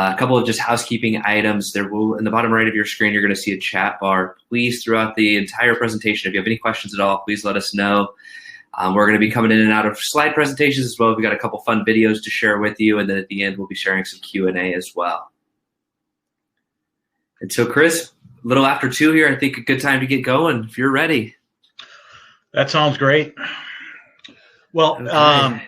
A couple of just housekeeping items. There will, in the bottom right of your screen, you're going to see a chat bar. Please, throughout the entire presentation, if you have any questions at all, please let us know. We're going to be coming in and out of slide presentations as well. We've got a couple fun videos to share with you, and then at the end, we'll be sharing some Q&A as well. And so, Chris, a little after 2 here, I think a good time to get going if you're ready. That sounds great. Well, Okay.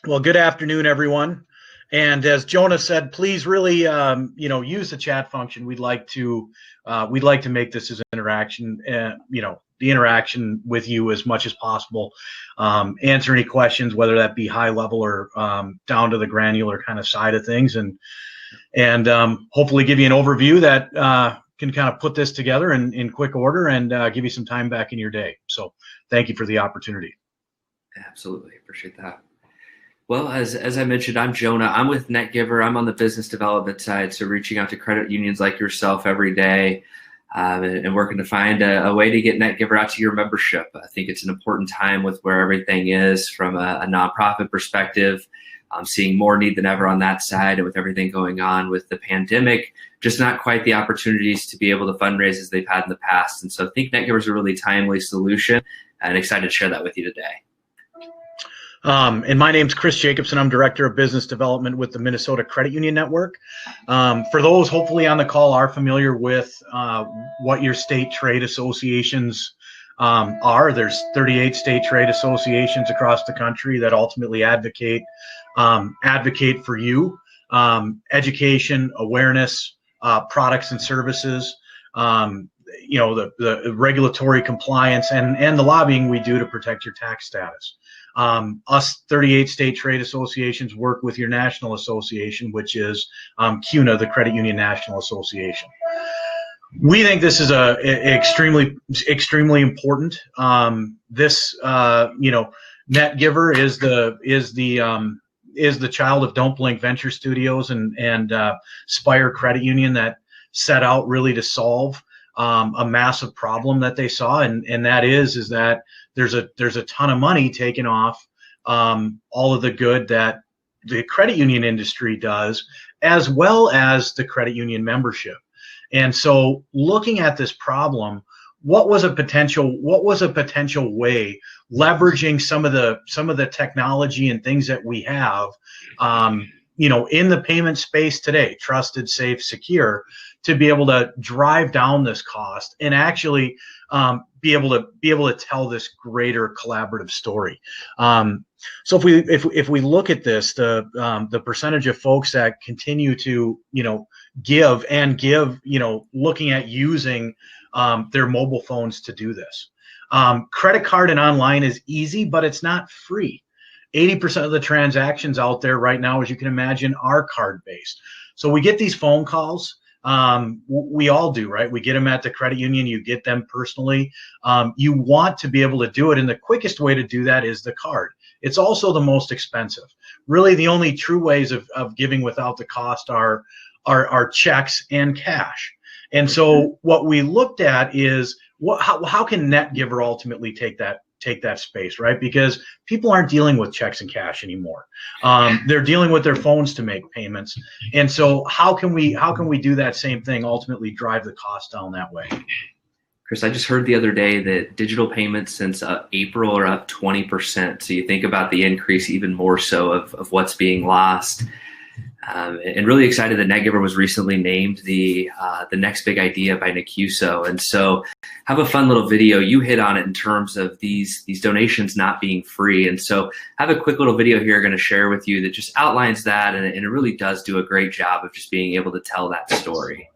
Well, good afternoon, everyone. And as Jonah said, please really, use the chat function. We'd like to make this as interaction, the interaction with you as much as possible. Answer any questions, whether that be high level or down to the granular kind of side of things, and hopefully give you an overview that can kind of put this together in quick order and give you some time back in your day. So thank you for the opportunity. Absolutely. Appreciate that. Well, as I mentioned, I'm Jonah. I'm with NetGiver. I'm on the business development side, so reaching out to credit unions like yourself every day and working to find a way to get NetGiver out to your membership. I think it's an important time with where everything is from a nonprofit perspective. I'm seeing more need than ever on that side, and with everything going on with the pandemic, just not quite the opportunities to be able to fundraise as they've had in the past. And so I think NetGiver is a really timely solution, and excited to share that with you today. And my name's Chris Jacobson. I'm Director of Business Development with the Minnesota Credit Union Network. For those hopefully on the call are familiar with what your state trade associations are, there's 38 state trade associations across the country that ultimately advocate for you, education, awareness, products and services, the regulatory compliance and the lobbying we do to protect your tax status. Us 38 state trade associations work with your national association, which is CUNA, the Credit Union National Association. We think this is extremely important. NetGiver is the child of Don't Blink Venture Studios and Spire Credit Union that set out really to solve a massive problem that they saw, and that is that there's a ton of money taken off all of the good that the credit union industry does, as well as the credit union membership. And so, looking at this problem, what was a potential way, leveraging some of the technology and things that we have, in the payment space today, trusted, safe, secure, to be able to drive down this cost and actually be able to tell this greater collaborative story. So if we look at this, the percentage of folks that continue to give, looking at using their mobile phones to do this. Credit card and online is easy, but it's not free. 80% of the transactions out there right now, as you can imagine, are card-based. So we get these phone calls. We all do, right? We get them at the credit union. You get them personally. You want to be able to do it, and the quickest way to do that is the card. It's also the most expensive. Really, the only true ways of giving without the cost are checks and cash. And so what we looked at is how can NetGiver ultimately take that space, right? Because people aren't dealing with checks and cash anymore. They're dealing with their phones to make payments. And so how can we do that same thing, ultimately drive the cost down that way? Chris, I just heard the other day that digital payments since April are up 20%. So you think about the increase even more so of what's being lost. And really excited that NetGiver was recently named the next big idea by Nacuso. And so have a fun little video. You hit on it in terms of these donations not being free. And so have a quick little video here I'm going to share with you that just outlines that. And it really does do a great job of just being able to tell that story.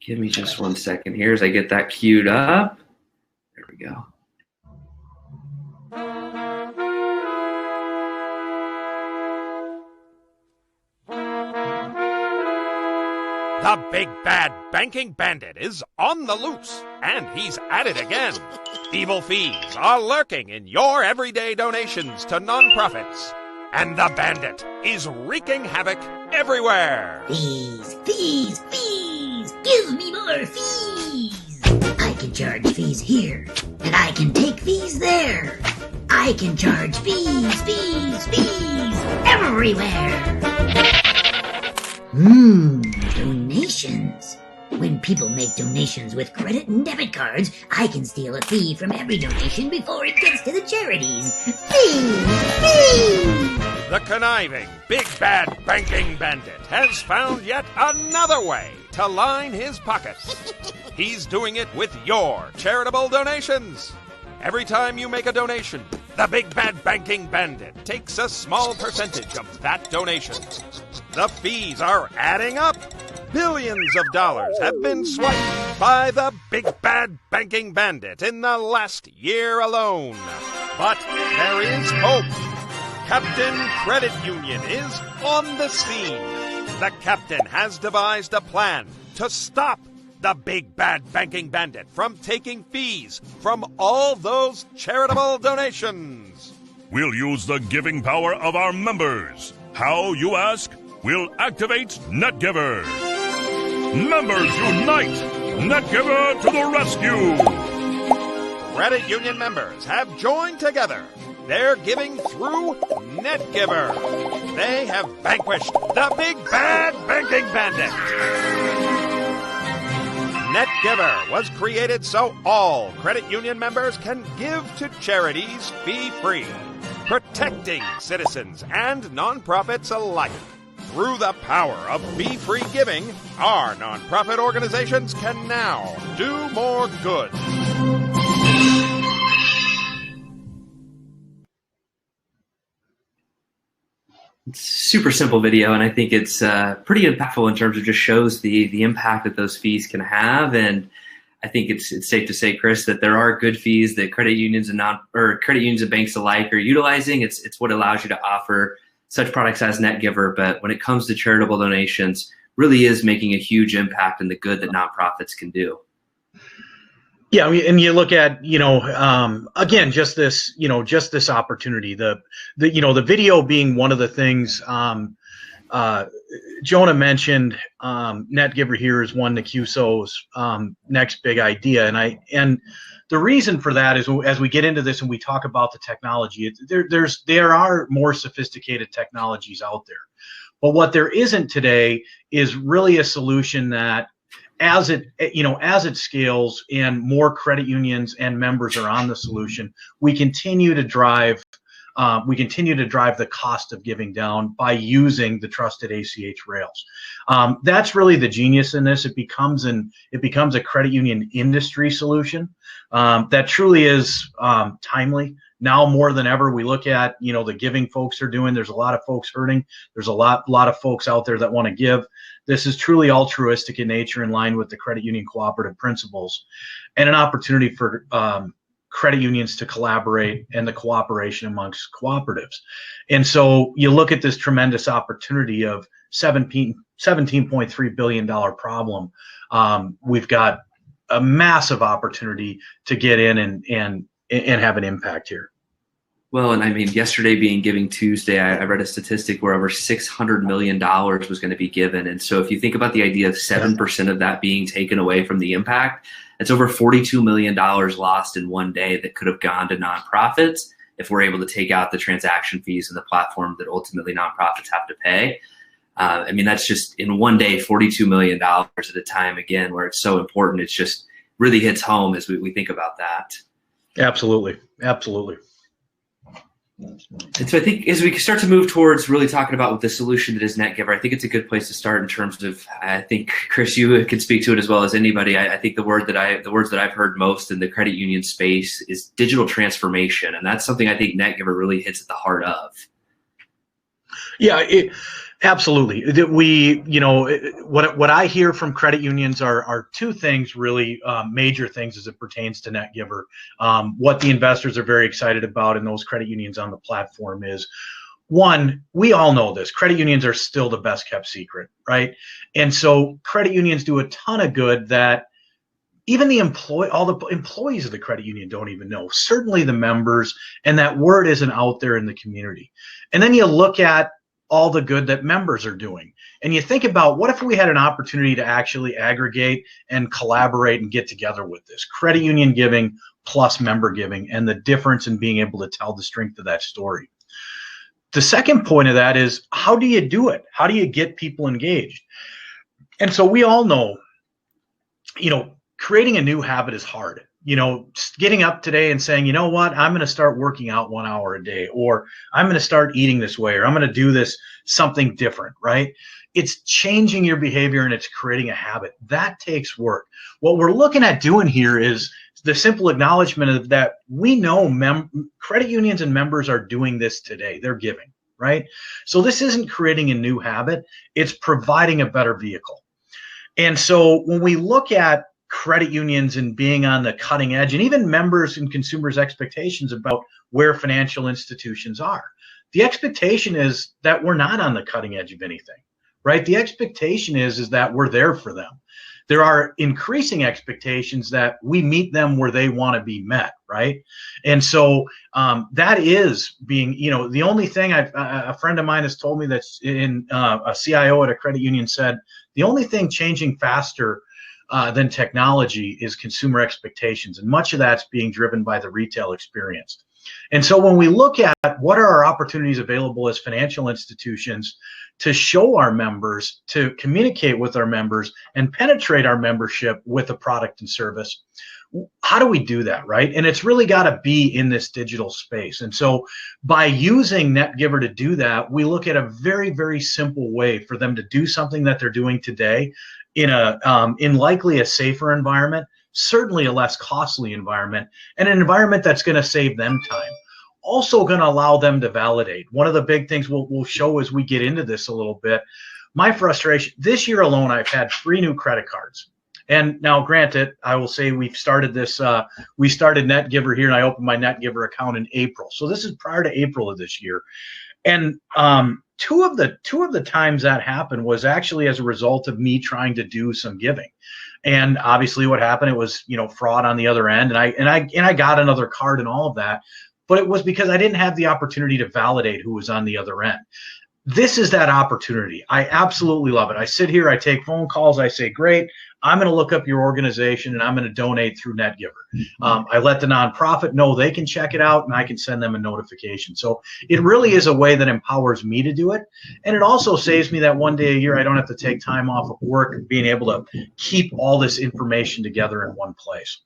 Give me just 1 second here as I get that queued up. There we go. The big bad banking bandit is on the loose, and he's at it again. Evil thieves are lurking in your everyday donations to nonprofits, and the bandit is wreaking havoc everywhere. Fees, fees, fees! Give me more fees! I can charge fees here, and I can take fees there. I can charge fees everywhere. Donations. When people make donations with credit and debit cards, I can steal a fee from every donation before it gets to the charities. Fees! The conniving, big bad banking bandit has found yet another way to line his pockets. He's doing it with your charitable donations. Every time you make a donation, the big bad banking bandit takes a small percentage of that donation. The fees are adding up. Billions of dollars have been swiped by the big bad banking bandit in the last year alone. But there is hope. Captain Credit Union is on the scene. The captain has devised a plan to stop the big bad banking bandit from taking fees from all those charitable donations. We'll use the giving power of our members. How, you ask? We'll activate NetGiver. Members unite! NetGiver to the rescue! Credit Union members have joined together. They're giving through NetGiver. They have vanquished the big bad banking bandit. NetGiver was created so all credit union members can give to charities fee-free, protecting citizens and nonprofits alike. Through the power of fee-free giving, our nonprofit organizations can now do more good. It's a super simple video, and I think it's pretty impactful in terms of just shows the impact that those fees can have. And I think it's safe to say, Chris, that there are good fees that credit unions and credit unions and banks alike are utilizing. It's what allows you to offer such products as NetGiver. But when it comes to charitable donations, really is making a huge impact in the good that nonprofits can do. Yeah, I mean, and you look at, again, just this opportunity, the video being one of the things. Jonah mentioned NetGiver here is one Nacuso's next big idea, and the reason for that is, as we get into this and we talk about the technology, there are more sophisticated technologies out there, but what there isn't today is really a solution that, as it scales and more credit unions and members are on the solution, we continue to drive the cost of giving down by using the trusted ACH rails. That's really the genius in this. It becomes a credit union industry solution that truly is timely. Now more than ever, we look at, the giving folks are doing. There's a lot of folks hurting. There's a lot of folks out there that want to give. This is truly altruistic in nature, in line with the credit union cooperative principles, and an opportunity for credit unions to collaborate and the cooperation amongst cooperatives. And so you look at this tremendous opportunity of $17.3 billion problem. We've got a massive opportunity to get in and have an impact here. Well, and I mean, yesterday being Giving Tuesday, I read a statistic where over $600 million was going to be given. And so if you think about the idea of 7% of that being taken away from the impact, it's over $42 million lost in one day that could have gone to nonprofits if we're able to take out the transaction fees and the platform that ultimately nonprofits have to pay. I mean, that's just in one day, $42 million at a time, again, where it's so important. It's just really hits home as we think about that. Absolutely. Absolutely. And so I think as we start to move towards really talking about the solution that is NetGiver, I think it's a good place to start in terms of, I think, Chris, you can speak to it as well as anybody. I think the words that I've heard most in the credit union space is digital transformation. And that's something I think NetGiver really hits at the heart of. Yeah, absolutely. What I hear from credit unions are two things, really major things as it pertains to NetGiver. What the investors are very excited about in those credit unions on the platform is, one, we all know this, credit unions are still the best kept secret, right? And so credit unions do a ton of good that even all the employees of the credit union don't even know, certainly the members, and that word isn't out there in the community. And then you look at all the good that members are doing, and you think about, what if we had an opportunity to actually aggregate and collaborate and get together with this credit union giving plus member giving and the difference in being able to tell the strength of that story. The second point of that is, how do you do it? How do you get people engaged? And so we all know, creating a new habit is hard. Getting up today and saying, you know what, I'm going to start working out 1 hour a day, or I'm going to start eating this way, or I'm going to do this something different, right? It's changing your behavior and it's creating a habit. That takes work. What we're looking at doing here is the simple acknowledgement of that we know credit unions and members are doing this today. They're giving, right? So this isn't creating a new habit. It's providing a better vehicle. And so when we look at credit unions and being on the cutting edge, and even members and consumers' expectations about where financial institutions are, the expectation is that we're not on the cutting edge of anything, right? The expectation is that we're there for them. There are increasing expectations that we meet them where they want to be met, right? And so that is being, the only thing a friend of mine has told me that's in a CIO at a credit union said, the only thing changing faster than technology is consumer expectations. And much of that's being driven by the retail experience. And so when we look at what are our opportunities available as financial institutions to show our members, to communicate with our members and penetrate our membership with a product and service, how do we do that, right? And it's really got to be in this digital space. And so by using NetGiver to do that, we look at a very, very simple way for them to do something that they're doing today in likely a safer environment, certainly a less costly environment, and an environment that's going to save them time. Also going to allow them to validate. One of the big things we'll show as we get into this a little bit, my frustration, this year alone, I've had 3 new credit cards. And now, granted, I will say we started NetGiver here, and I opened my NetGiver account in April. So this is prior to April of this year. And two of the times that happened was actually as a result of me trying to do some giving. And obviously what happened, it was, fraud on the other end. And I got another card and all of that, but it was because I didn't have the opportunity to validate who was on the other end. This is that opportunity. I absolutely love it. I sit here, I take phone calls, I say, great, I'm going to look up your organization and I'm going to donate through NetGiver. I let the nonprofit know they can check it out and I can send them a notification. So it really is a way that empowers me to do it. And it also saves me that one day a year I don't have to take time off of work, being able to keep all this information together in one place.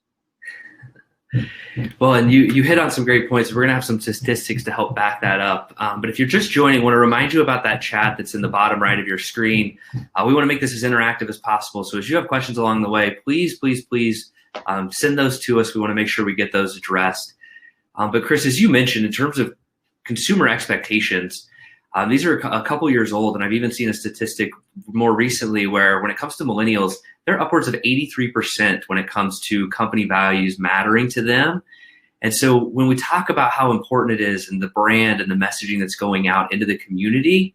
Well, and you hit on some great points. We're going to have some statistics to help back that up. But if you're just joining, I want to remind you about that chat that's in the bottom right of your screen. We want to make this as interactive as possible. So as you have questions along the way, please send those to us. We want to make sure we get those addressed. But Chris, as you mentioned, in terms of consumer expectations, these are a couple years old, and I've even seen a statistic more recently where when it comes to millennials, they're upwards of 83% when it comes to company values mattering to them. And so when we talk about how important it is and the brand and the messaging that's going out into the community,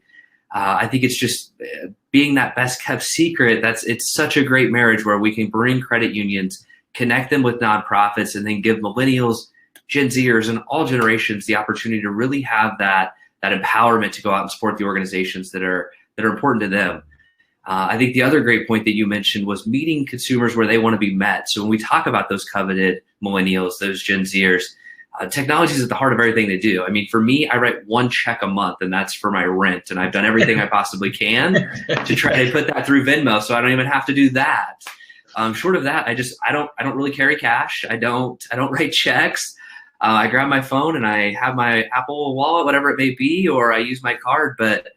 I think it's just being that best kept secret. It's such a great marriage where we can bring credit unions, connect them with nonprofits, and then give millennials, Gen Zers, and all generations the opportunity to really have that empowerment to go out and support the organizations that are important to them. I think the other great point that you mentioned was meeting consumers where they want to be met. So when we talk about those coveted millennials, those Gen Zers, technology is at the heart of everything they do. I mean, for me, I write 1 check a month, and that's for my rent. And I've done everything I possibly can to try to put that through Venmo, so I don't even have to do that. Short of that, I don't really carry cash. I don't write checks. I grab my phone and I have my Apple Wallet, whatever it may be, or I use my card. But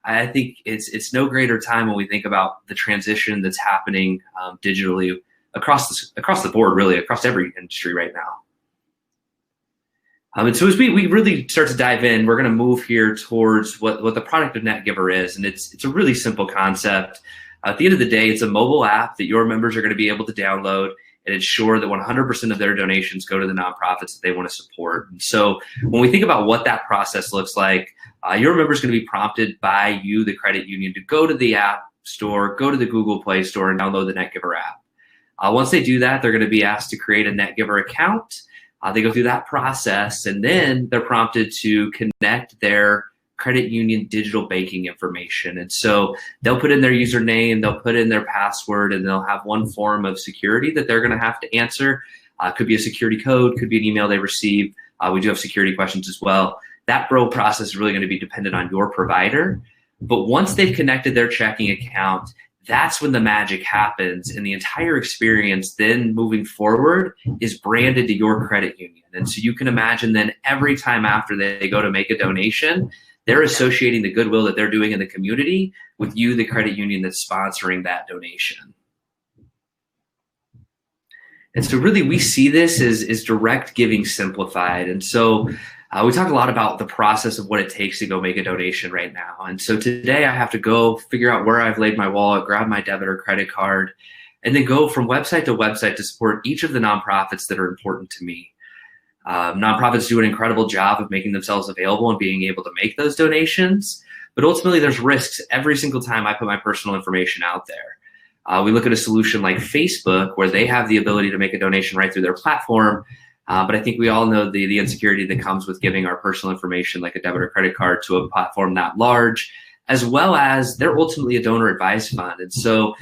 I think it's no greater time when we think about the transition that's happening digitally across the board, really across every industry right now. And so as we really start to dive in, we're going to move here towards what the product of NetGiver is, and it's a really simple concept. At the end of the day, it's a mobile app that your members are going to be able to download and ensure that 100% of their donations go to the nonprofits that they want to support. And so when we think about what that process looks like, your member is going to be prompted by you, the credit union, to go to the App Store, go to the Google Play Store, and download the NetGiver app. Once they do that, they're going to be asked to create a NetGiver account. They go through that process, and then they're prompted to connect their credit union digital banking information. And so they'll put in their username, they'll put in their password, and they'll have one form of security that they're going to have to answer. Could be a security code, could be an email they receive. We do have security questions as well. That referral process is really going to be dependent on your provider. But once they've connected their checking account, that's when the magic happens, and the entire experience then moving forward is branded to your credit union. And so you can imagine then every time after they go to make a donation, they're associating the goodwill that they're doing in the community with you, the credit union that's sponsoring that donation. And so really we see this as direct giving simplified. And so we talk a lot about the process of what it takes to go make a donation right now. And so today I have to go figure out where I've laid my wallet, grab my debit or credit card, and then go from website to website to support each of the nonprofits that are important to me. Nonprofits do an incredible job of making themselves available and being able to make those donations. But ultimately there's risks every single time I put my personal information out there. We look at a solution like Facebook where they have the ability to make a donation right through their platform. But I think we all know the insecurity that comes with giving our personal information like a debit or credit card to a platform that large, as well as they're ultimately a donor advised fund. And so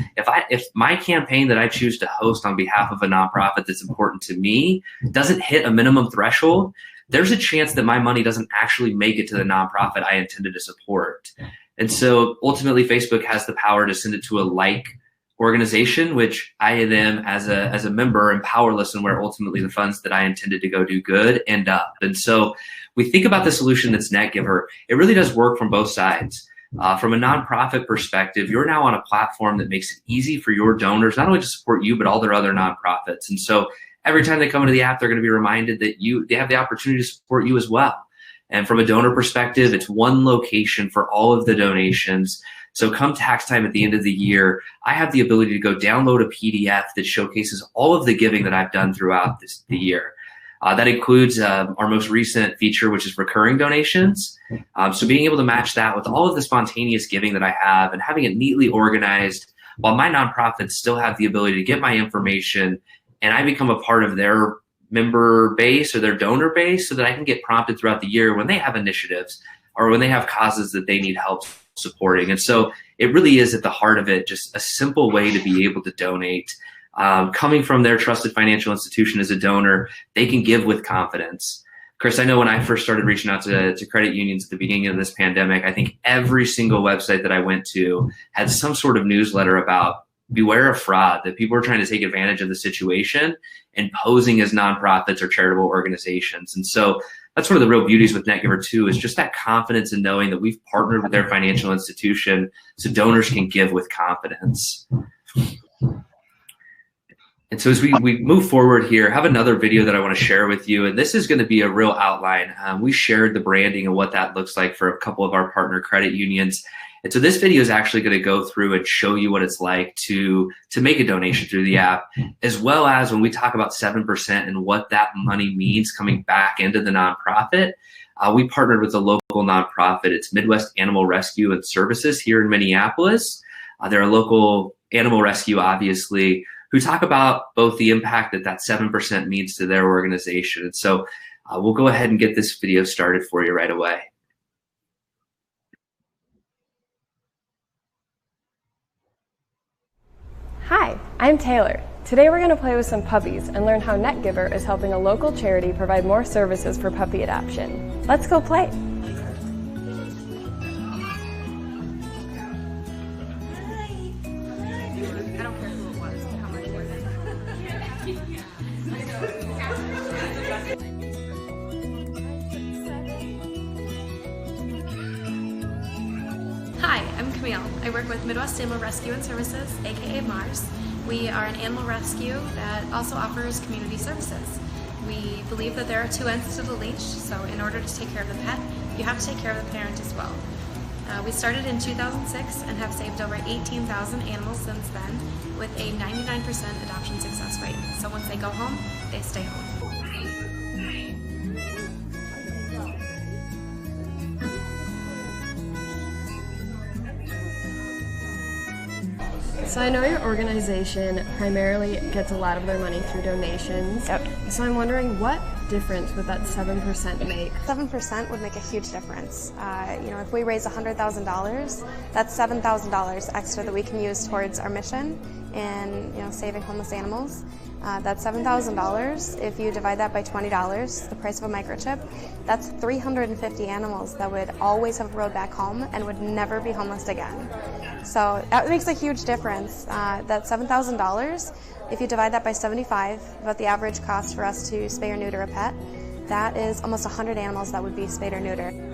if my campaign that I choose to host on behalf of a nonprofit that's important to me doesn't hit a minimum threshold, there's a chance that my money doesn't actually make it to the nonprofit I intended to support. And so ultimately Facebook has the power to send it to a like organization, which I am as a member and powerless, and where ultimately the funds that I intended to go do good end up. And so we think about the solution that's NetGiver. It really does work from both sides. From a nonprofit perspective, you're now on a platform that makes it easy for your donors not only to support you, but all their other nonprofits. And so every time they come into the app, they're going to be reminded that they have the opportunity to support you as well. And from a donor perspective, it's one location for all of the donations. So come tax time at the end of the year, I have the ability to go download a PDF that showcases all of the giving that I've done throughout the year. That includes our most recent feature, which is recurring donations. So being able to match that with all of the spontaneous giving that I have and having it neatly organized while my nonprofits still have the ability to get my information and I become a part of their member base or their donor base so that I can get prompted throughout the year when they have initiatives or when they have causes that they need help supporting. And so it really is at the heart of it, just a simple way to be able to donate. Coming from their trusted financial institution as a donor, they can give with confidence. Chris, I know when I first started reaching out to credit unions at the beginning of this pandemic, I think every single website that I went to had some sort of newsletter about beware of fraud, that people are trying to take advantage of the situation and posing as nonprofits or charitable organizations. And so that's one of the real beauties with NetGiver too, is just that confidence in knowing that we've partnered with their financial institution so donors can give with confidence. And so as we move forward here, I have another video that I want to share with you. And this is going to be a real outline. We shared the branding and what that looks like for a couple of our partner credit unions. And so this video is actually going to go through and show you what it's like to make a donation through the app, as well as when we talk about 7% and what that money means coming back into the nonprofit. We partnered with a local nonprofit. It's Midwest Animal Rescue and Services here in Minneapolis. They're a local animal rescue, obviously, who talk about both the impact that 7% means to their organization. And so we'll go ahead and get this video started for you right away. Hi, I'm Taylor. Today we're going to play with some puppies and learn how NetGiver is helping a local charity provide more services for puppy adoption. Let's go play. Hi, I'm Camille. I work with Midwest Animal Rescue and Services, aka MARS. We are an animal rescue that also offers community services. We believe that there are two ends to the leash, so in order to take care of the pet, you have to take care of the parent as well. We started in 2006 and have saved over 18,000 animals since then, with a 99% adoption success rate. So once they go home, they stay home. So I know your organization primarily gets a lot of their money through donations. Yep. So I'm wondering, what difference would that 7% make? 7% would make a huge difference. If we raise $100,000, that's $7,000 extra that we can use towards our mission in saving homeless animals. That's $7,000. If you divide that by $20, the price of a microchip, that's 350 animals that would always have a road back home and would never be homeless again. So that makes a huge difference. That $7,000, if you divide that by 75, about the average cost for us to spay or neuter a pet, that is almost 100 animals that would be spayed or neutered.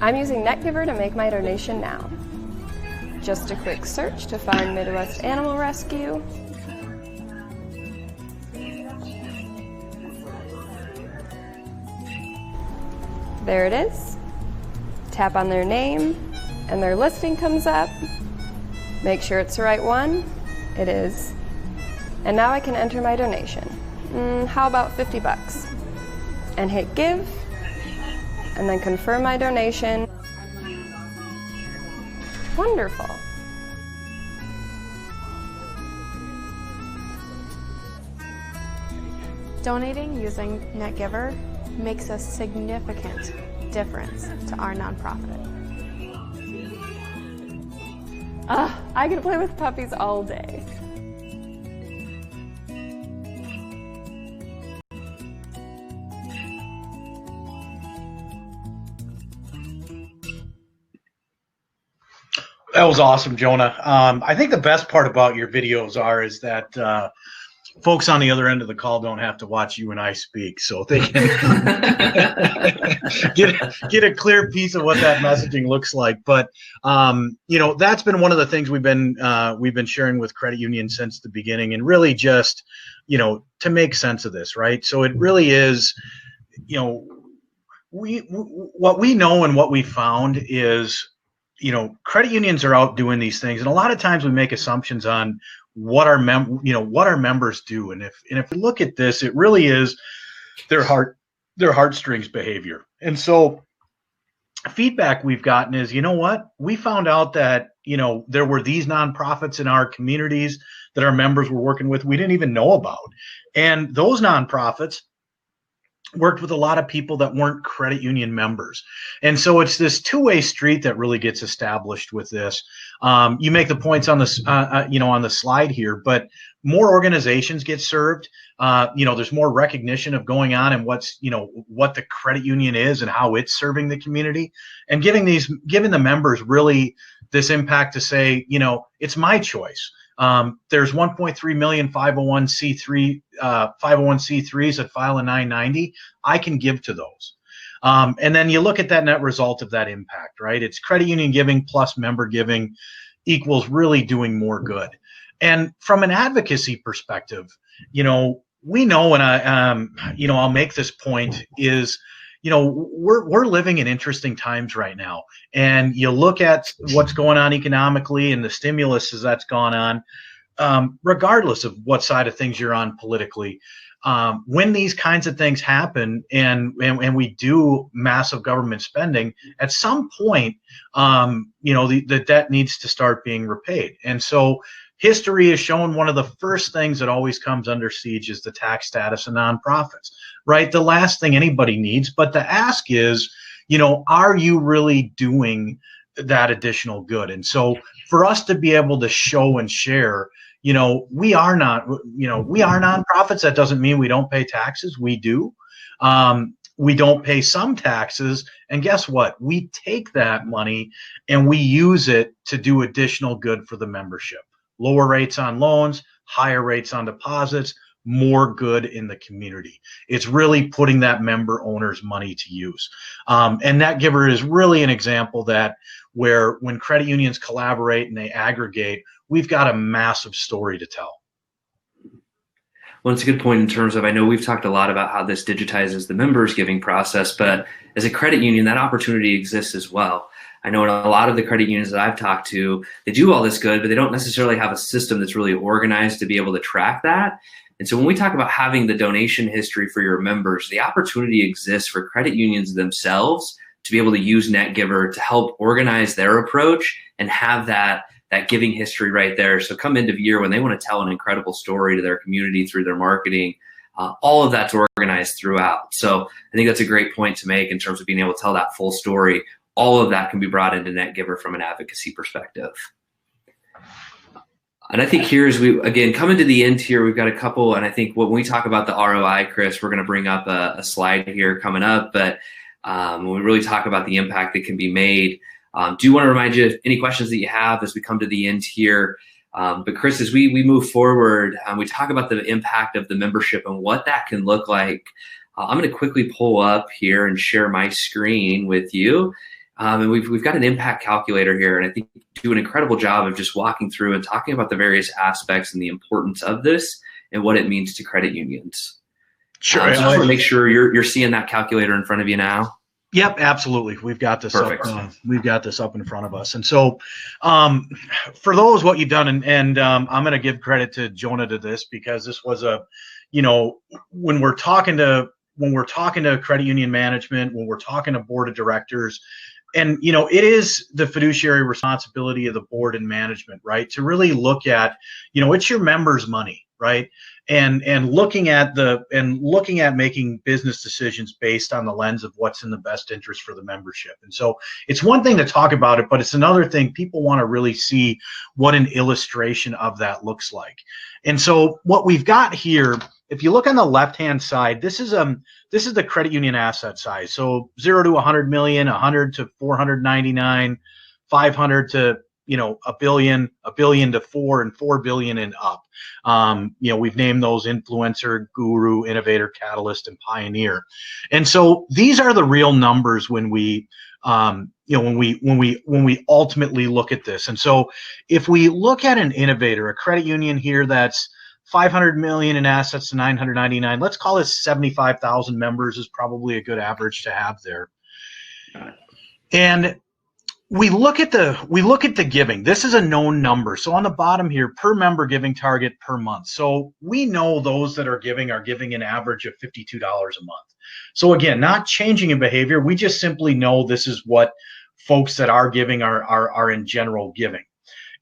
I'm using NetGiver to make my donation now. Just a quick search to find Midwest Animal Rescue. There it is. Tap on their name and their listing comes up. Make sure it's the right one. It is. And now I can enter my donation. How about 50 bucks? And hit give. And then confirm my donation. Wonderful. Donating using NetGiver makes a significant difference to our nonprofit. I could play with puppies all day. That was awesome, Jonah. I think the best part about your videos is that folks on the other end of the call don't have to watch you and I speak, so they can get a clear piece of what that messaging looks like. But you know, that's been one of the things we've been sharing with credit unions since the beginning, and really just, you know, to make sense of this, right? So it really is, you know, what we know and what we found is, you know, credit unions are out doing these things, and a lot of times we make assumptions on what our members do, and if we look at this, it really is their heartstrings behavior. And so feedback we've gotten is, you know what, we found out that, you know, there were these nonprofits in our communities that our members were working with we didn't even know about, and those nonprofits worked with a lot of people that weren't credit union members. And so it's this two-way street that really gets established with this. You make the points on this, you know, on the slide here, but more organizations get served. You know, there's more recognition of going on and what's, you know, what the credit union is and how it's serving the community, and giving the members really this impact to say, you know, it's my choice. There's 1.3 million 501c3s that file a 990. I can give to those. And then you look at that net result of that impact, right? It's credit union giving plus member giving equals really doing more good. And from an advocacy perspective, you know, we know, and you know, I'll make this point is, you know, we're living in interesting times right now, and you look at what's going on economically and the stimulus that's gone on, regardless of what side of things you're on politically. When these kinds of things happen, and we do massive government spending, at some point, you know, the debt needs to start being repaid. And so history has shown one of the first things that always comes under siege is the tax status of nonprofits, right? The last thing anybody needs. But the ask is, you know, are you really doing that additional good? And so for us to be able to show and share, you know, we are nonprofits. That doesn't mean we don't pay taxes. We do. We don't pay some taxes. And guess what? We take that money and we use it to do additional good for the membership. Lower rates on loans, higher rates on deposits, more good in the community. It's really putting that member owner's money to use. And NetGiver is really an example that where when credit unions collaborate and they aggregate, we've got a massive story to tell. Well, it's a good point in terms of, I know we've talked a lot about how this digitizes the members giving process, but as a credit union, that opportunity exists as well. I know in a lot of the credit unions that I've talked to, they do all this good, but they don't necessarily have a system that's really organized to be able to track that. And so when we talk about having the donation history for your members, the opportunity exists for credit unions themselves to be able to use NetGiver to help organize their approach and have that that giving history right there. So come end of year, when they want to tell an incredible story to their community through their marketing, all of that's organized throughout. So I think that's a great point to make in terms of being able to tell that full story. All of that can be brought into NetGiver from an advocacy perspective. And I think here, as we, again, coming to the end here, we've got a couple, and I think when we talk about the ROI, Chris, we're going to bring up a slide here coming up, but when we really talk about the impact that can be made, do want to remind you any questions that you have as we come to the end here. But Chris, as we move forward, we talk about the impact of the membership and what that can look like. I'm going to quickly pull up here and share my screen with you. And we've got an impact calculator here, and I think you do an incredible job of just walking through and talking about the various aspects and the importance of this and what it means to credit unions. Sure. So I just want to make sure you're seeing that calculator in front of you now. Yep, absolutely. We've got this Perfect. We've got this up in front of us. And so for those, what you've done, and I'm going to give credit to Jonah to this, because this was when we're talking to credit union management, when we're talking to board of directors, and it is the fiduciary responsibility of the board and management, right, to really look at, it's your members' money, right? And looking at making business decisions based on the lens of what's in the best interest for the membership. And so it's one thing to talk about it, but it's another thing people want to really see what an illustration of that looks like. And so what we've got here, if you look on the left-hand side, this is the credit union asset size. So 0 to 100 million, 100 to 499, 500 to a billion to 4, and 4 billion and up. We've named those influencer, guru, innovator, catalyst, and pioneer. And so these are the real numbers when we ultimately look at this. And so if we look at an innovator, a credit union here that's 500 million in assets to 999, let's call it 75,000 members is probably a good average to have there. And we look at the giving. This is a known number. So on the bottom here, per member giving target per month. So we know those that are giving an average of $52 a month. So again, not changing in behavior. We just simply know this is what folks that are giving are in general giving.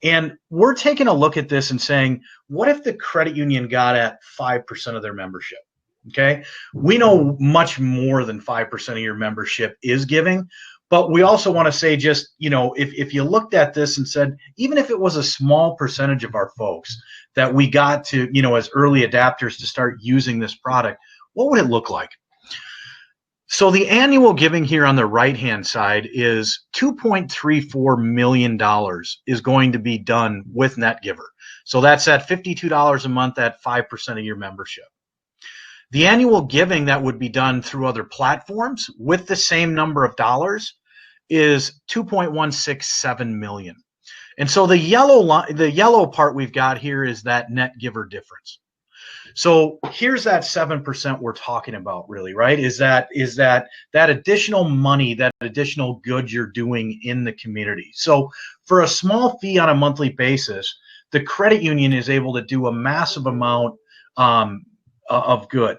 And we're taking a look at this and saying, what if the credit union got at 5% of their membership? Okay. We know much more than 5% of your membership is giving. But we also want to say, just, if you looked at this and said, even if it was a small percentage of our folks that we got to, as early adapters to start using this product, what would it look like? So the annual giving here on the right-hand side is $2.34 million is going to be done with NetGiver. So that's at $52 a month at 5% of your membership. The annual giving that would be done through other platforms with the same number of dollars is $2.167 million. And so the yellow part we've got here is that NetGiver difference. So here's that 7% we're talking about, really, right? Is that additional money, that additional good you're doing in the community. So for a small fee on a monthly basis, the credit union is able to do a massive amount of good.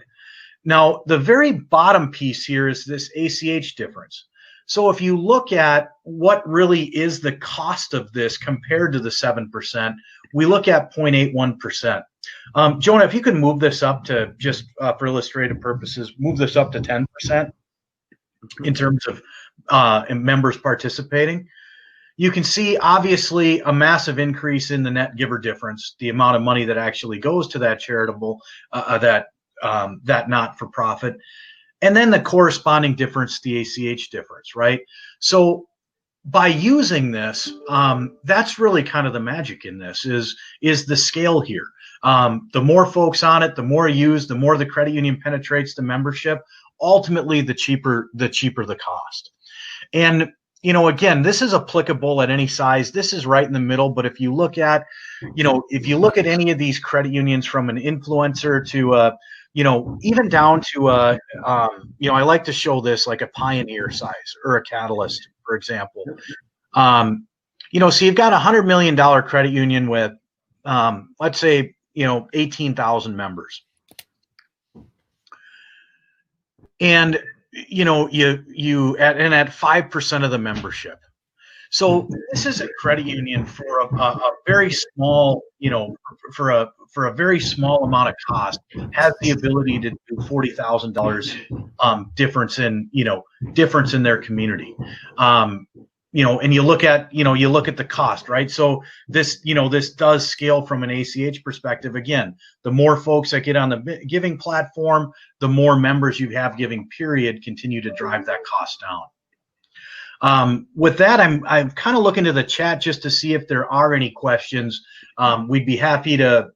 Now, the very bottom piece here is this ACH difference. So if you look at what really is the cost of this compared to the 7%, we look at 0.81%. Jonah, if you could move this up to, just for illustrative purposes, move this up to 10% in terms of members participating. You can see, obviously, a massive increase in the NetGiver difference, the amount of money that actually goes to that charitable, that not-for-profit, and then the corresponding difference, the ACH difference, right? So by using this, that's really kind of the magic in this, is the scale here. The more folks on it, the more used, the more the credit union penetrates the membership, ultimately the cheaper the cost. And again, this is applicable at any size. This is right in the middle. But if you look at, any of these credit unions, from an influencer to even down to I like to show this like a Pioneer size or a Catalyst, for example. So you've got $100 million credit union with, let's say, 18,000 members. And, at 5% of the membership. So this is a credit union for a very small, for a very small amount of cost, has the ability to do $40,000 difference in their community. And you look at the cost, right? So this does scale from an ACH perspective. Again, the more folks that get on the giving platform, the more members you have giving, period, continue to drive that cost down. With that, I'm kind of looking to the chat just to see if there are any questions. We'd be happy to,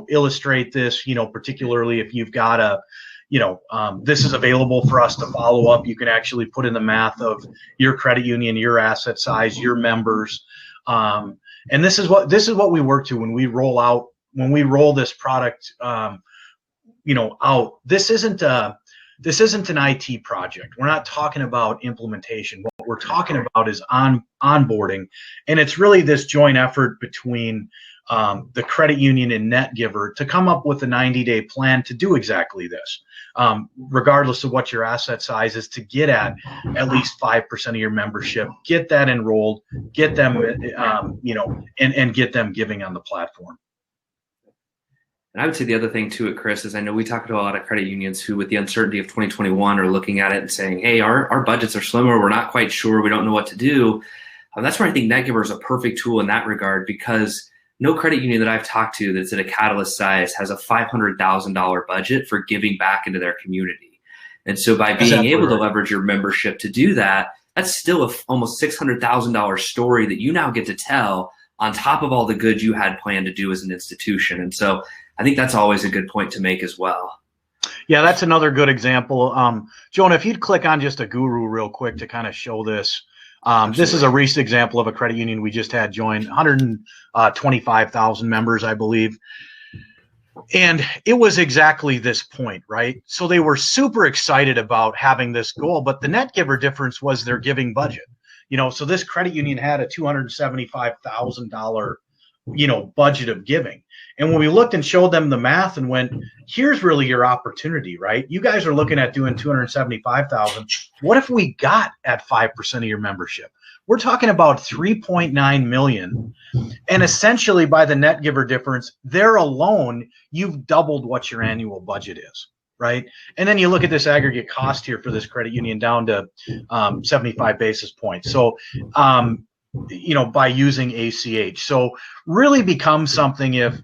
illustrate this, particularly if you've got this is available for us to follow up. You can actually put in the math of your credit union, your asset size, your members. And this is what we work to when we roll this product, out. This isn't an IT project. We're not talking about implementation. What we're talking about is onboarding, and it's really this joint effort between the credit union and NetGiver to come up with a 90-day plan to do exactly this, regardless of what your asset size is, to get at least 5% of your membership, get that enrolled, get them, and get them giving on the platform. And I would say the other thing to it, Chris, is I know we talk to a lot of credit unions who, with the uncertainty of 2021, are looking at it and saying, hey, our budgets are slimmer. We're not quite sure. We don't know what to do. That's where I think NetGiver is a perfect tool in that regard, because no credit union that I've talked to that's at a Catalyst size has a $500,000 budget for giving back into their community. And so by being able to leverage your membership to do that, that's still almost $600,000 story that you now get to tell on top of all the good you had planned to do as an institution. And so I think that's always a good point to make as well. Yeah, that's another good example. Jonah, if you'd click on just a guru real quick to kind of show this. This is a recent example of a credit union we just had join, 125,000 members, I believe. And it was exactly this point, right? So they were super excited about having this goal, but the NetGiver difference was their giving budget. So this credit union had a $275,000, budget of giving. And when we looked and showed them the math and went, here's really your opportunity, right? You guys are looking at doing 275,000. What if we got at 5% of your membership? We're talking about 3.9 million. And essentially by the NetGiver difference, there alone, you've doubled what your annual budget is, right? And then you look at this aggregate cost here for this credit union down to 75 basis points. So, by using ACH. So really becomes something if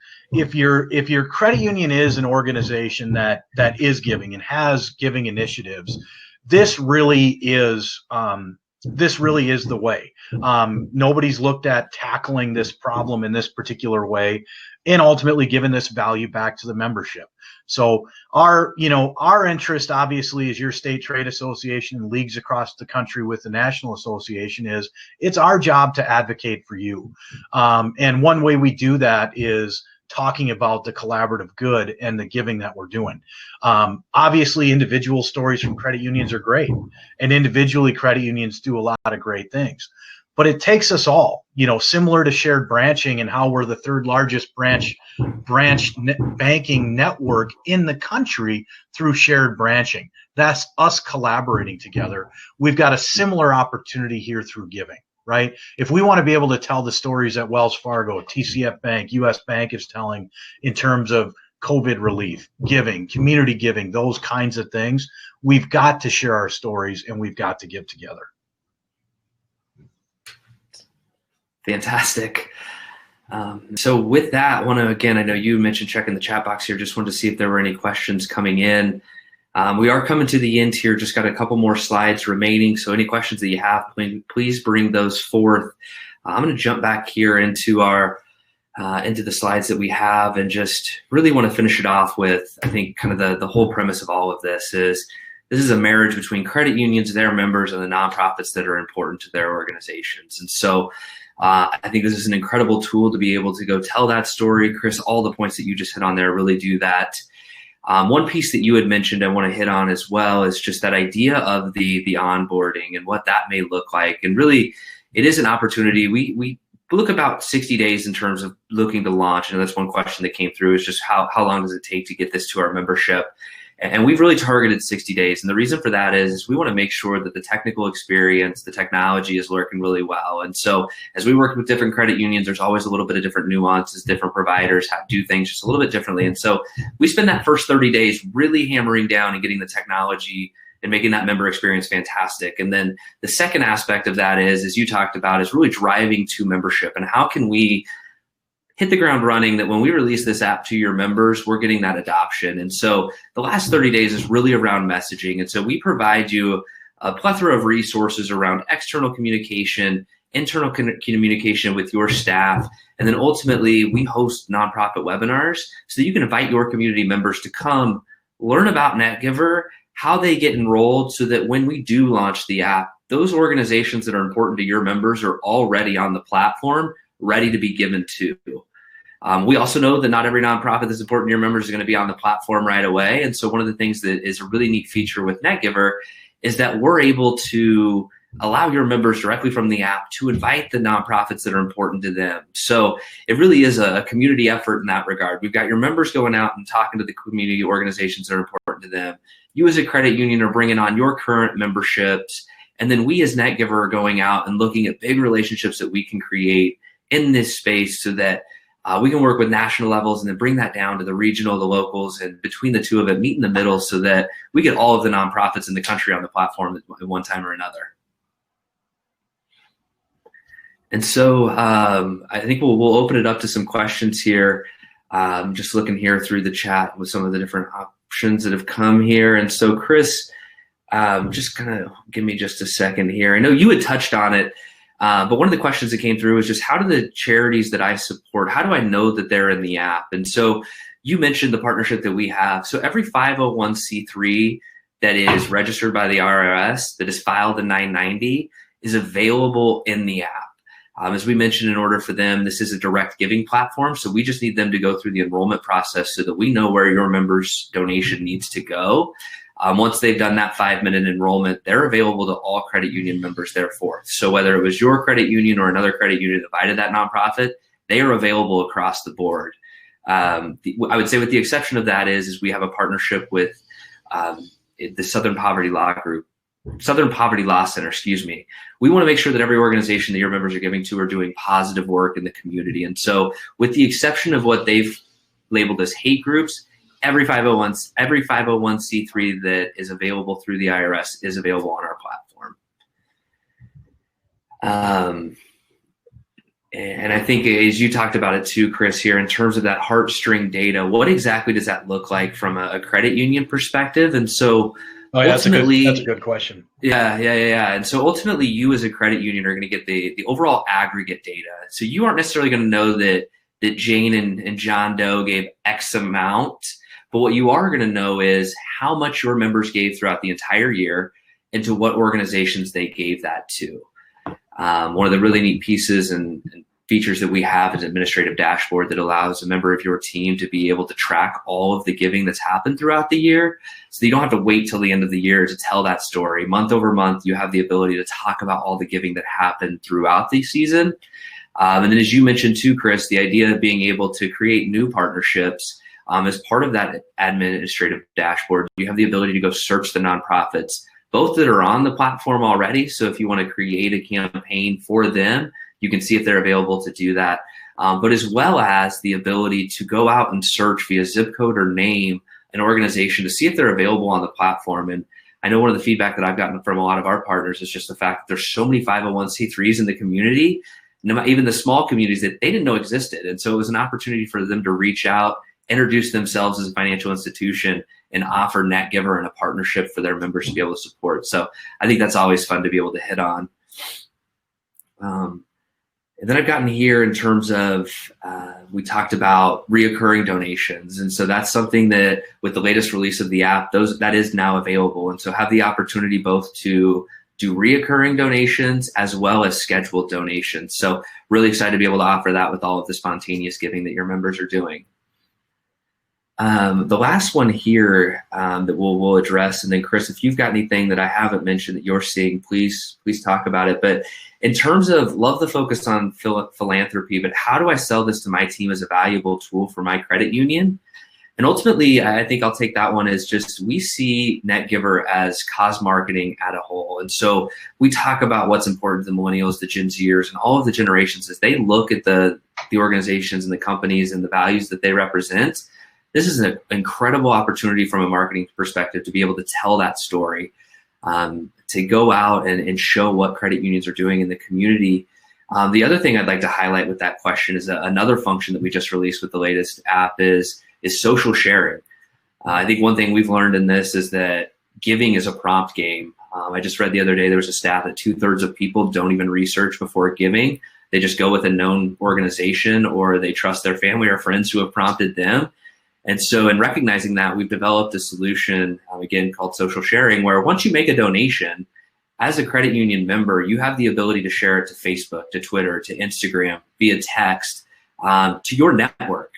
your credit union is an organization that is giving and has giving initiatives, this really is the way. Nobody's looked at tackling this problem in this particular way and ultimately giving this value back to the membership. So our interest, obviously, as your state trade association and leagues across the country with the National Association, is it's our job to advocate for you. And one way we do that is talking about the collaborative good and the giving that we're doing. Obviously, individual stories from credit unions are great, and individually credit unions do a lot of great things. But it takes us all, similar to shared branching and how we're the third largest branch banking network in the country through shared branching. That's us collaborating together. We've got a similar opportunity here through giving, right? If we want to be able to tell the stories that Wells Fargo, TCF Bank, US Bank is telling in terms of COVID relief, giving, community giving, those kinds of things, we've got to share our stories and we've got to give together. Fantastic. So with that, I know you mentioned checking the chat box here. Just wanted to see if there were any questions coming in. We are coming to the end here. Just got a couple more slides remaining. So any questions that you have, please bring those forth. I'm going to jump back here into into the slides that we have, and just really want to finish it off with, I think, kind of the whole premise of all of this is a marriage between credit unions, their members, and the nonprofits that are important to their organizations. And so I think this is an incredible tool to be able to go tell that story. Chris, all the points that you just hit on there really do that. One piece that you had mentioned I want to hit on as well is just that idea of the onboarding and what that may look like. And really, it is an opportunity. We look about 60 days in terms of looking to launch. And that's one question that came through, is just how long does it take to get this to our membership? And we've really targeted 60 days. And the reason for that is we want to make sure that the technical experience, the technology is working really well. And so as we work with different credit unions, there's always a little bit of different nuances, different providers do things just a little bit differently. And so we spend that first 30 days really hammering down and getting the technology and making that member experience fantastic. And then the second aspect of that is, as you talked about, is really driving to membership. And how can we hit the ground running that when we release this app to your members, we're getting that adoption. And so the last 30 days is really around messaging. And so we provide you a plethora of resources around external communication, internal communication with your staff. And then ultimately we host nonprofit webinars so that you can invite your community members to come learn about NetGiver, how they get enrolled, so that when we do launch the app, those organizations that are important to your members are already on the platform, ready to be given to. We also know that not every nonprofit that's important to your members is going to be on the platform right away. And so one of the things that is a really neat feature with NetGiver is that we're able to allow your members directly from the app to invite the nonprofits that are important to them. So it really is a community effort in that regard. We've got your members going out and talking to the community organizations that are important to them. You as a credit union are bringing on your current memberships. And then we as NetGiver are going out and looking at big relationships that we can create in this space so that we can work with national levels and then bring that down to the regional, the locals, and between the two of it, meet in the middle so that we get all of the nonprofits in the country on the platform at one time or another. And so I think we'll open it up to some questions here. Just looking here through the chat with some of the different options that have come here. And so Chris, just kind of give me just a second here. I know you had touched on it, but one of the questions that came through was just how do the charities that I support, how do I know that they're in the app? And so you mentioned the partnership that we have. So every 501c3 that is registered by the IRS, that is filed in 990, is available in the app. As we mentioned, in order for them, this is a direct giving platform. So we just need them to go through the enrollment process so that we know where your members' donation needs to go. Once they've done that 5-minute enrollment, they're available to all credit union members therefore. So whether it was your credit union or another credit union that invited that nonprofit, they are available across the board. I would say with the exception of that is we have a partnership with the Southern Poverty Law Center, excuse me. We want to make sure that every organization that your members are giving to are doing positive work in the community. And so with the exception of what they've labeled as hate groups, every 501c3 that is available through the IRS is available on our platform. And I think as you talked about it too, Chris, here in terms of that heartstring data, what exactly does that look like from a credit union perspective? And so ultimately, that's a good question. Yeah. And so ultimately, you as a credit union are going to get the overall aggregate data. So you aren't necessarily going to know that Jane and John Doe gave X amount, but what you are going to know is how much your members gave throughout the entire year and to what organizations they gave that to. One of the really neat pieces and features that we have is an administrative dashboard that allows a member of your team to be able to track all of the giving that's happened throughout the year. So you don't have to wait till the end of the year to tell that story. Month over month, you have the ability to talk about all the giving that happened throughout the season. And then as you mentioned too, Chris, the idea of being able to create new partnerships as part of that administrative dashboard, you have the ability to go search the nonprofits, both that are on the platform already. So if you want to create a campaign for them, you can see if they're available to do that, but as well as the ability to go out and search via zip code or name an organization to see if they're available on the platform. And I know one of the feedback that I've gotten from a lot of our partners is just the fact that there's so many 501c3s in the community, even the small communities that they didn't know existed. And so it was an opportunity for them to reach out, introduce themselves as a financial institution, and offer NetGiver and a partnership for their members to be able to support. So I think that's always fun to be able to hit on. And then I've gotten here in terms of, we talked about reoccurring donations. And so that's something that with the latest release of the app, that is now available. And so have the opportunity both to do reoccurring donations as well as scheduled donations. So really excited to be able to offer that with all of the spontaneous giving that your members are doing. The last one here that we'll address, and then Chris, if you've got anything that I haven't mentioned that you're seeing, please talk about it. But in terms of love the focus on philanthropy, but how do I sell this to my team as a valuable tool for my credit union? And ultimately, I think I'll take that one as just, we see NetGiver as cause marketing at a whole. And so we talk about what's important to the millennials, the Gen Zers, and all of the generations as they look at the organizations and the companies and the values that they represent. This is an incredible opportunity from a marketing perspective to be able to tell that story, to go out and show what credit unions are doing in the community. The other thing I'd like to highlight with that question is another function that we just released with the latest app is social sharing. I think one thing we've learned in this is that giving is a prompt game. I just read the other day there was a stat that 2/3 of people don't even research before giving. They just go with a known organization, or they trust their family or friends who have prompted them. And so in recognizing that, we've developed a solution, again, called social sharing, where once you make a donation, as a credit union member, you have the ability to share it to Facebook, to Twitter, to Instagram, via text, to your network.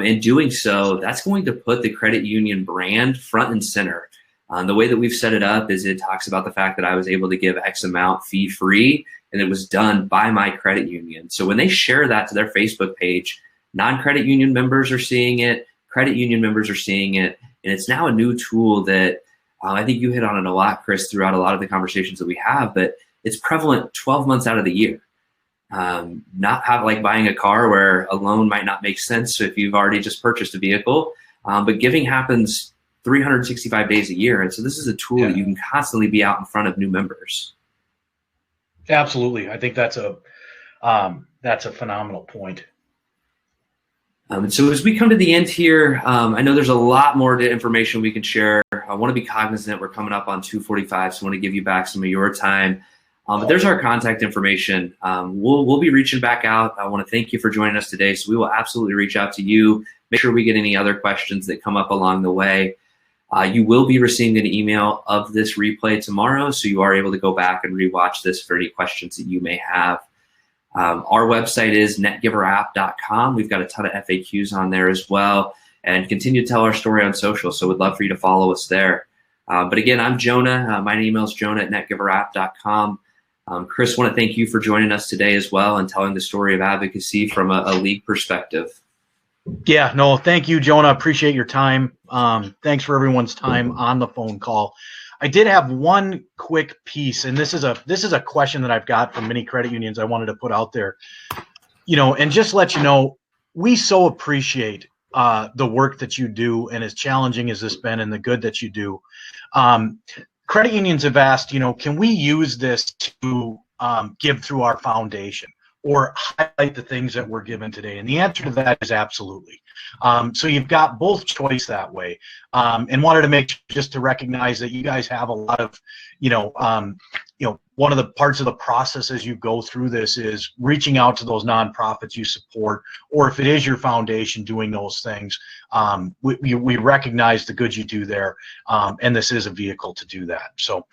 In doing so, that's going to put the credit union brand front and center. The way that we've set it up is it talks about the fact that I was able to give X amount fee-free, and it was done by my credit union. So when they share that to their Facebook page, non-credit union members are seeing it, credit union members are seeing it, and it's now a new tool that I think you hit on it a lot, Chris, throughout a lot of the conversations that we have, but it's prevalent 12 months out of the year. Not have like buying a car where a loan might not make sense if you've already just purchased a vehicle, but giving happens 365 days a year. And so this is a tool that you can constantly be out in front of new members. Absolutely. I think that's a phenomenal point. And so as we come to the end here, I know there's a lot more information we can share. I want to be cognizant we're coming up on 2:45, so I want to give you back some of your time. But there's our contact information. We'll be reaching back out. I want to thank you for joining us today. So we will absolutely reach out to you, make sure we get any other questions that come up along the way. You will be receiving an email of this replay tomorrow, so you are able to go back and rewatch this for any questions that you may have. Our website is netgiverapp.com. We've got a ton of FAQs on there as well, and continue to tell our story on social. So we'd love for you to follow us there. But again, I'm Jonah. My email is jonah@netgiverapp.com. Chris, want to thank you for joining us today as well and telling the story of advocacy from a league perspective. Yeah, no, thank you, Jonah. Appreciate your time. Thanks for everyone's time on the phone call. I did have one quick piece, and this is a question that I've got from many credit unions I wanted to put out there. And just let you know, we so appreciate the work that you do, and as challenging as this been, and the good that you do. Credit unions have asked, can we use this to give through our foundation or highlight the things that we're given today? And the answer to that is absolutely. So you've got both choice that way, and wanted to make just to recognize that you guys have a lot of, one of the parts of the process as you go through this is reaching out to those nonprofits you support, or if it is your foundation doing those things, we recognize the good you do there, and this is a vehicle to do that. So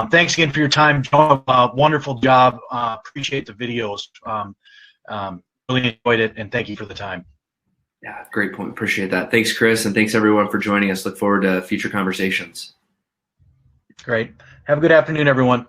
thanks again for your time, John. Wonderful job. Appreciate the videos. Really enjoyed it, and thank you for the time. Yeah, great point. Appreciate that. Thanks, Chris, and thanks everyone for joining us. Look forward to future conversations. Great. Have a good afternoon, everyone.